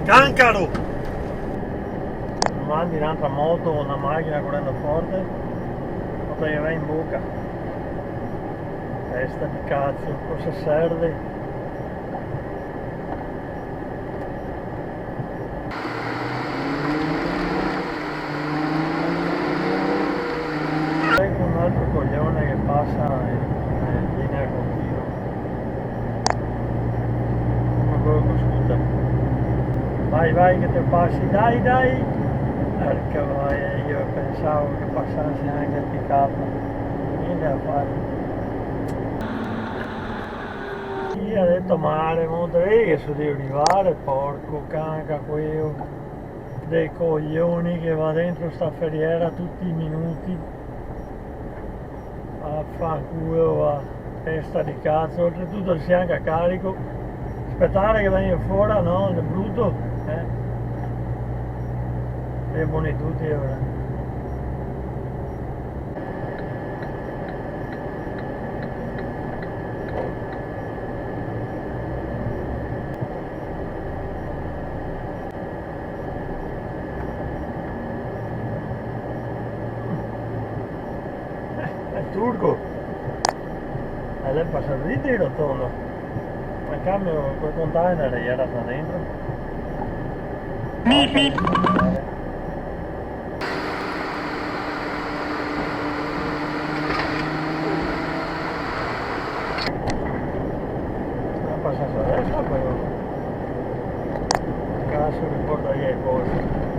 Cancaro! Mandi un'altra moto o una macchina correndo forte, lo taglierai in bocca. Testa di cazzo, cosa serve? Ecco un altro coglione che passa in linea continua. Come quello con scooter. Vai, vai che te passi, dai, dai! Perché vai, io pensavo che passasse anche il pick-up. Niente da fare. Chi ha detto male, Monterey che so devo arrivare, porco canca quello dei coglioni che va dentro sta feriera tutti i minuti. Affanculo va, testa di cazzo, oltretutto sia anche a carico. Aspettare che venga fuori, no, è brutto, deboli tutti ora. È turco, e lei passa dritto e rotondo, ma in cambio quel container era da dentro. Passato adesso però cazzo mi porta via i posti.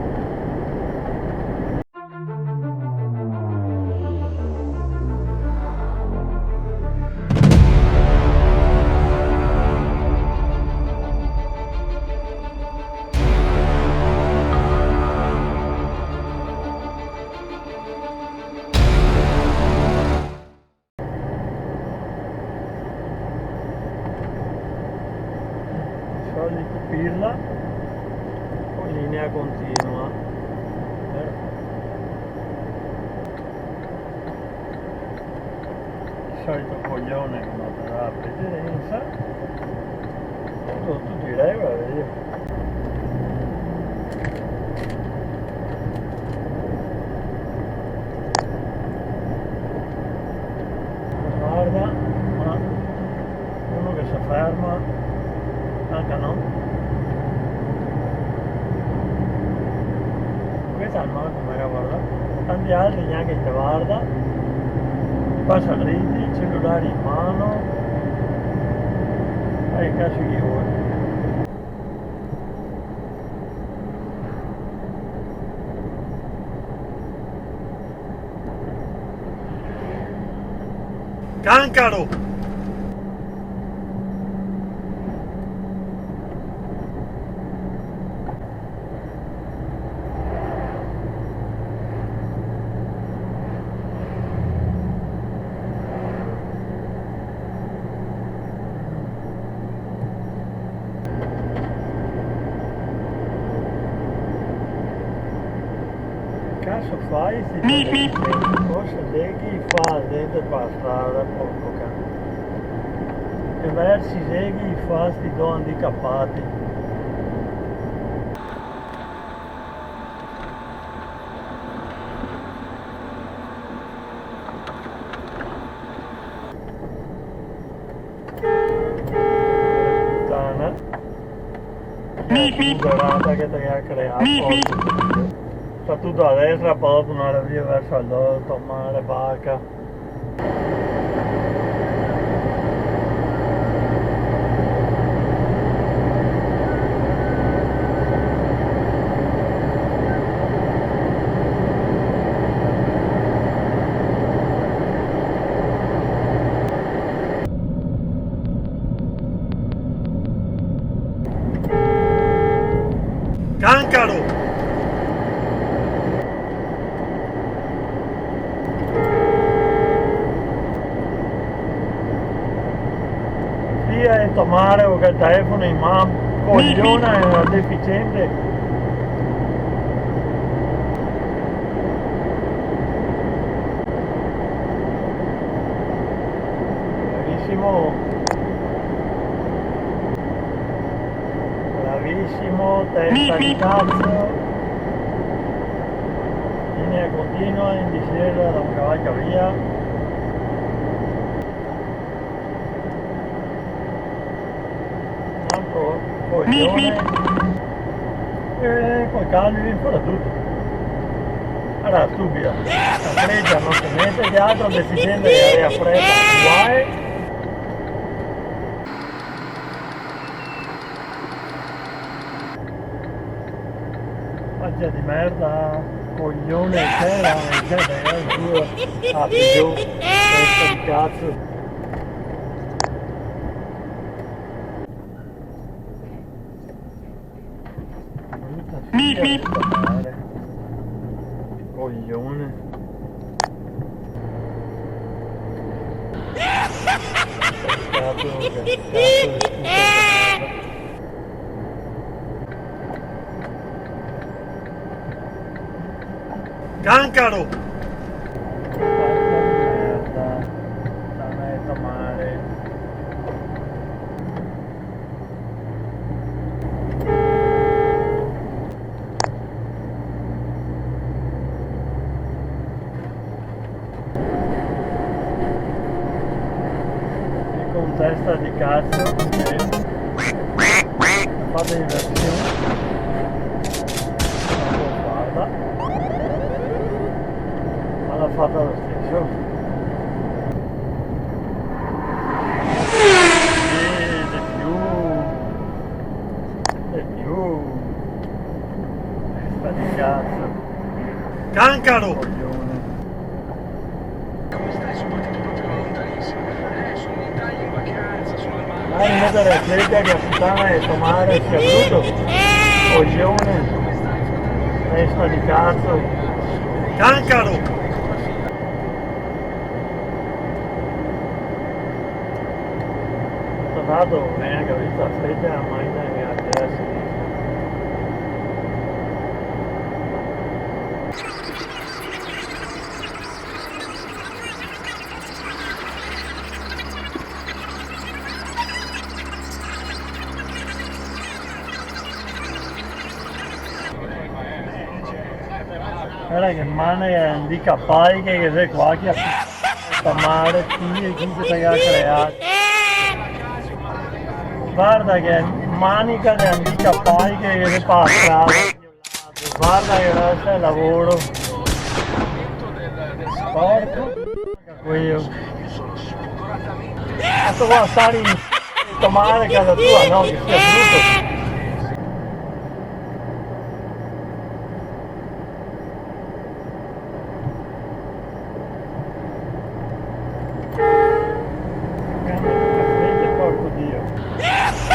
Solito pirla con linea continua. Il solito coglione che non darà la precedenza. Tu direi, vedi. Guarda, ma uno che si ferma, anche no. Questa è il modo come la guarda. Tanti altri neanche ti guarda. Passa dritti, cellulari in mano. Fai il cazzo che vuoi. Cancaro! Cazzo fai? Cosa leghi fa dentro per strada, porco cane? Che versi seghi fa sti due handicappati? Puttana. Che che ti ha creato. Sta tutto a destra, poi dopo una via verso il dotto, mare, vacca. Cancaro! Sia in tomare o che il telefono in mano, cogliona è una deficiente. Bravissimo. Bellissimo, testa di cazzo. Linea continua in discesa da un cavallo via. Un altro coglione. E poi calmi ancora tutto. Allora, stupido. La freccia non si mette di altro decidendo di avere fretta. Guai. Faccia di merda, coglione, c'era, il tuo giù, testa di cazzo. Brutta figa di mare. Coglione. Che cazzo di schifo. Cancaro! Porca merda, la metto male. E con testa di cazzo, fate diversione. Guarda. L'ha fatta lo stesso. Di più. Testa di cazzo. Cancaro! Coglione. Come stai? Sono partito proprio da lontanissimo. Sono in Italia in vacanza, sono al mare. Dai, mettere la freccia che a puttana e tomare sia brutto. Coglione. Testa di cazzo. Cancaro! Dato bene che ho visto la freccia la macchina che ha a sinistra. Guarda che mano di capai che sei qua che a mare chi si ha creato. Guarda che manica di antica pai che passa, guarda che questo è il lavoro. Porco quello. Questo qua stare in tomare casa tua, no? Che sia brutto. Porco Dio.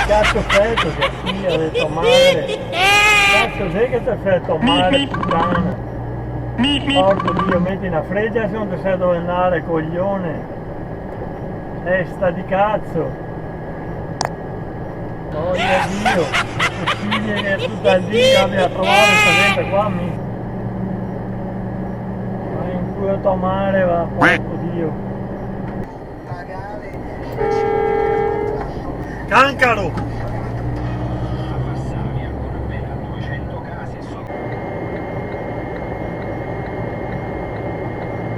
Cazzo freddo che sia, ho detto male. Cazzo sei che ti ha fatto male, puttana. Porco Dio, metti una freccia se non ti sai dove andare, coglione. Testa di cazzo. Oh Dio, è possibile che tutta il dì abbia a trovare questa gente qua mi. Ma in culo a tomare va, porco Dio. Cancaro!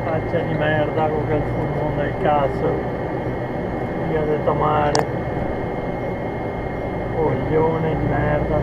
Faccia di merda con quel furgone del cazzo. Io ho detto male. Coglione di merda.